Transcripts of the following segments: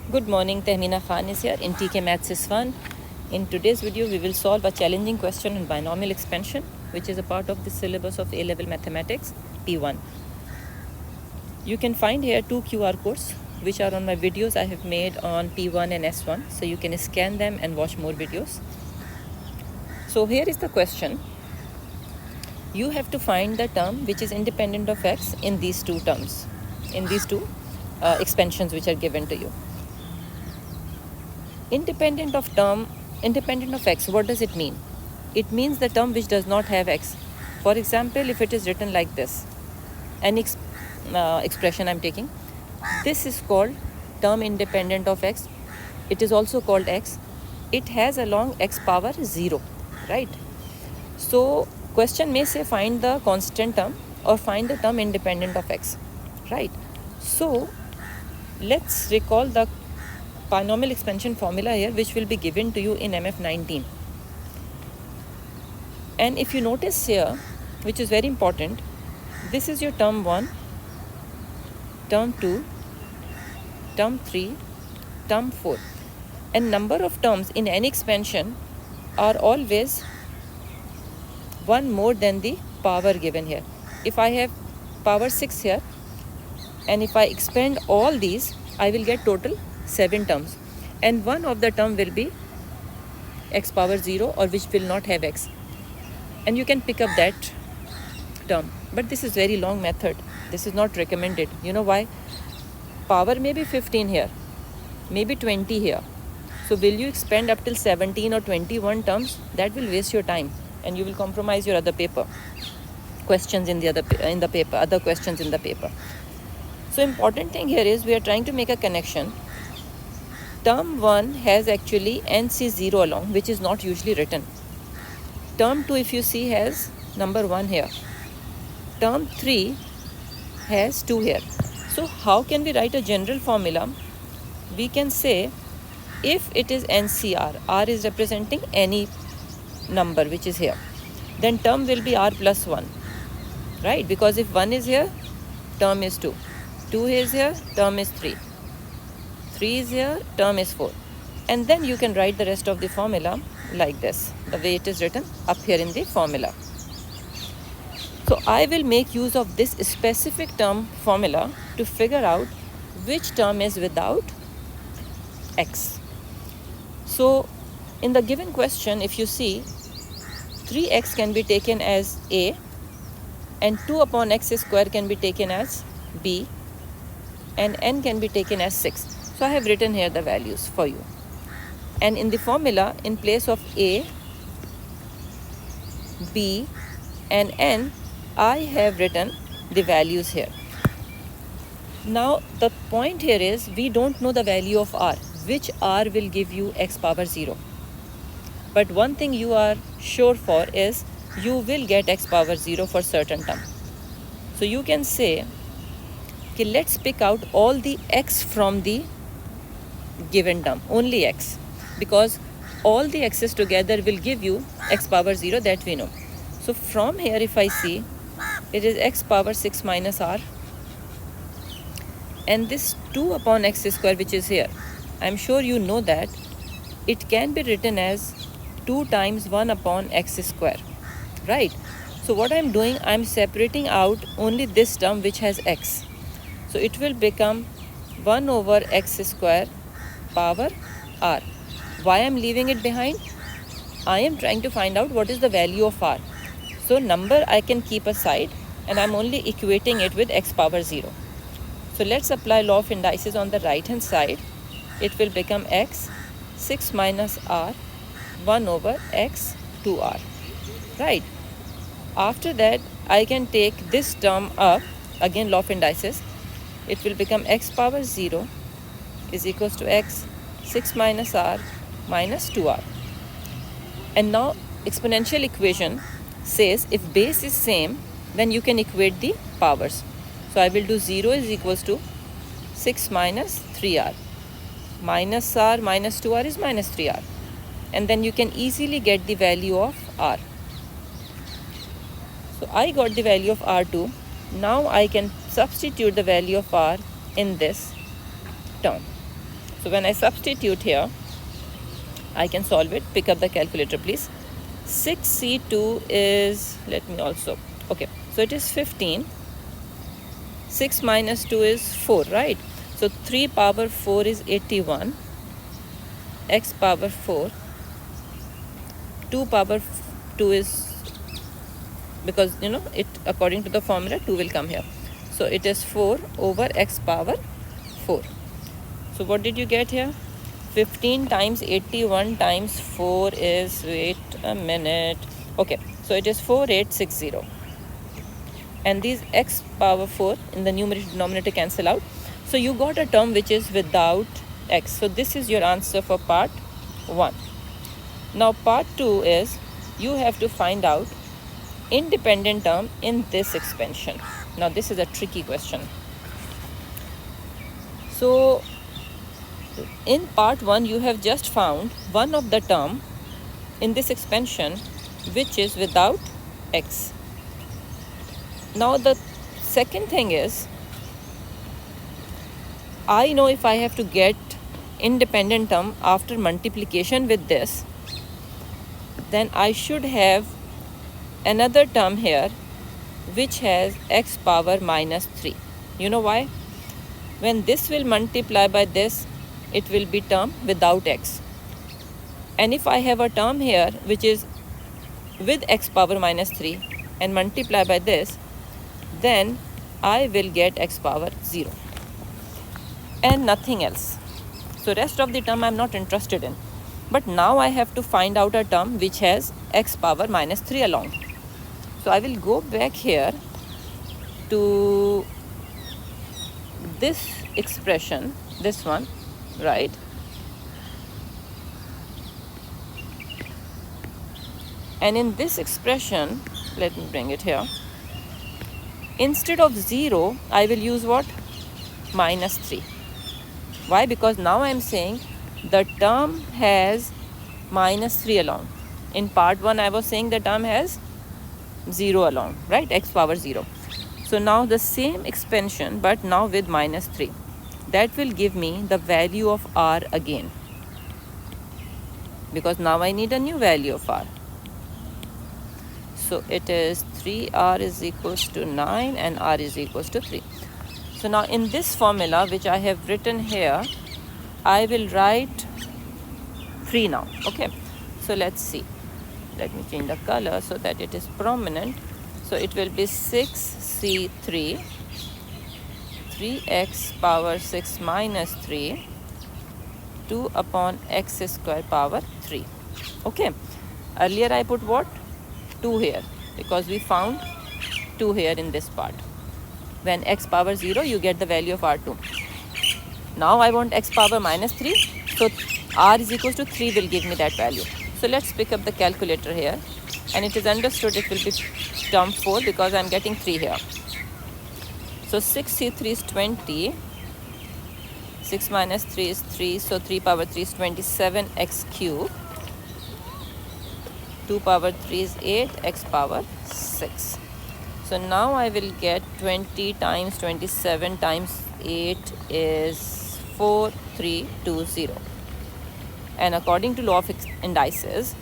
Good morning, Tehmina Khan is here in TK Maths is Fun. In today's video, we will solve a challenging question on binomial expansion, which is a part of the syllabus of A-level mathematics, P1. You can find here two QR codes, which are on my videos I have made on P1 and S1, so you can scan them and watch more videos. So here is the question. You have to find the term which is independent of x in these two terms, in these two expansions which are given to you. Independent of x, what does it mean? It means the term which does not have x. For example, if it is written like this, any expression I'm taking, this is called term independent of x. It is also called x. It has along x power 0, right? So question may say find the constant term or find the term independent of x, right? So let's recall the binomial expansion formula here, which will be given to you in MF19. And if you notice here, which is very important, this is your term 1, term 2, term 3, term 4. And number of terms in any expansion are always one more than the power given here. If I have power 6 here, and if I expand all these, I will get total 7 terms, and one of the term will be x power 0, or which will not have x, and you can pick up that term. But this is very long method. This is not recommended. You know why? Power may be 15 here, maybe 20 here. So will you expand up till 17 or 21 terms? That will waste your time, and you will compromise your other paper questions in the other questions in the paper. So important thing here is we are trying to make a connection. Term 1 has actually NC0 along, which is not usually written. Term 2, if you see, has number 1 here. Term 3 has 2 here. So how can we write a general formula? We can say if it is NCR, R is representing any number which is here, then term will be R plus 1, right? Because if 1 is here, term is 2. 2 is here, term is 3. 3 is here, term is 4. And then you can write the rest of the formula like this, the way it is written up here in the formula. So I will make use of this specific term formula to figure out which term is without x. So in the given question, if you see, 3x can be taken as a, and 2 upon x square can be taken as b, and n can be taken as 6. So I have written here the values for you. And in the formula, in place of a, b, and n, I have written the values here. Now the point here is we don't know the value of r. Which r will give you x power 0? But one thing you are sure for is you will get x power 0 for certain term. So you can say, okay, let's pick out all the x from the given term, only x, because all the x's together will give you x power 0, that we know. So from here, if I see, it is x power 6 minus r, and this 2 upon x square which is here, I'm sure you know that it can be written as 2 times 1 upon x square, right? So what I'm doing, I'm separating out only this term which has x. So it will become 1 over x square power r. Why I'm leaving it behind? I am trying to find out what is the value of r. So number I can keep aside, and I'm only equating it with x power 0. So let's apply law of indices on the right hand side. It will become x 6 minus r 1 over x 2r, right? After that, I can take this term up, again law of indices. It will become x power 0 is equals to x 6 minus r minus 2r. And now exponential equation says if base is same, then you can equate the powers. So I will do 0 is equals to 6 minus 3r. Minus r minus 2r is minus 3r. And then you can easily get the value of r. So I got the value of r2. Now I can substitute the value of r in this term. So when I substitute here, I can solve it. Pick up the calculator, please. 6C2 is, let me also, okay, so it is 15. 6 minus 2 is 4, right? So 3 power 4 is 81. X power 4. 2 power 2 is, because it according to the formula 2 will come here. So it is 4 over x power 4. So what did you get here? 15 times 81 times 4 is, wait a minute, okay, so it is 4860. And these x power 4 in the numerator denominator cancel out. So you got a term which is without x. So this is your answer for part 1. Now part 2 is, you have to find out independent term in this expansion. Now this is a tricky question. So in part 1 you have just found one of the term in this expansion which is without x. Now the second thing is, I know if I have to get independent term after multiplication with this, then I should have another term here which has x power minus 3. You know why? When this will multiply by this, it will be term without x. And if I have a term here which is with x power minus 3 and multiply by this, then I will get x power 0 and nothing else. So rest of the term I am not interested in. But now I have to find out a term which has x power minus 3 along. So I will go back here to this expression, this one, right? And in this expression, let me bring it here. Instead of 0, I will use what? Minus 3. Why? Because now I am saying the term has minus 3 along. In part 1, I was saying the term has 0 along, right? X power 0. So now the same expansion, but now with minus 3. That will give me the value of r again. Because now I need a new value of r. So it is 3r is equals to 9 and r is equals to 3. So now in this formula which I have written here, I will write 3 now. Okay. So let's see. Let me change the color so that it is prominent. So it will be 6c3, 3x power 6 minus 3, 2 upon x square power 3. Okay. Earlier I put what? 2 here, because we found 2 here in this part. When x power 0, you get the value of r2. Now I want x power minus 3. So r is equals to 3 will give me that value. So let's pick up the calculator here. And it is understood it will be term 4 because I am getting 3 here. So 6c3 is 20. 6 minus 3 is 3. So 3 power 3 is 27x cube. 2 power 3 is 8, x power 6. So now I will get 20 times 27 times 8 is 4320. And according to law of indices,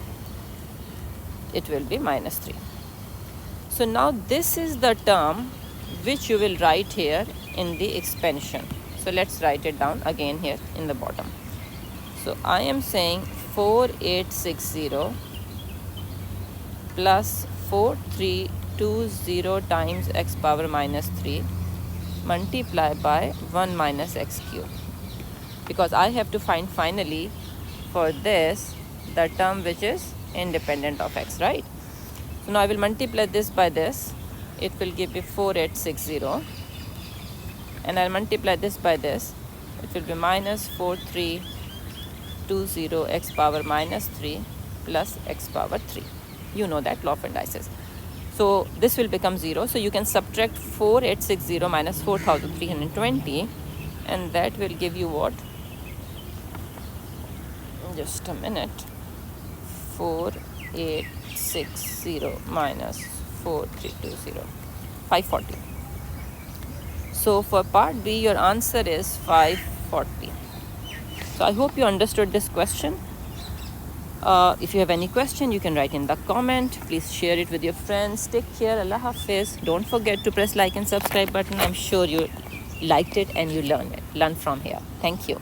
it will be minus 3. So now this is the term which you will write here in the expansion. So let's write it down again here in the bottom. So I am saying 4860 plus 4320 times x power minus 3 multiply by 1 minus x cube. Because I have to find finally for this the term which is independent of x, right? So now I will multiply this by this. It will give me 4860. And I'll multiply this by this. It will be minus 4320 x power minus 3 plus x power 3. You know that, law of indices. So this will become 0. So you can subtract 4860 minus 4320. And that will give you what? Just a minute. 4860 minus 4320. 540. So for part B, your answer is 540. So I hope you understood this question. If you have any question, you can write in the comment. Please share it with your friends. Take care. Allah Hafiz. Don't forget to press like and subscribe button. I'm sure you liked it and you learn from here. Thank you.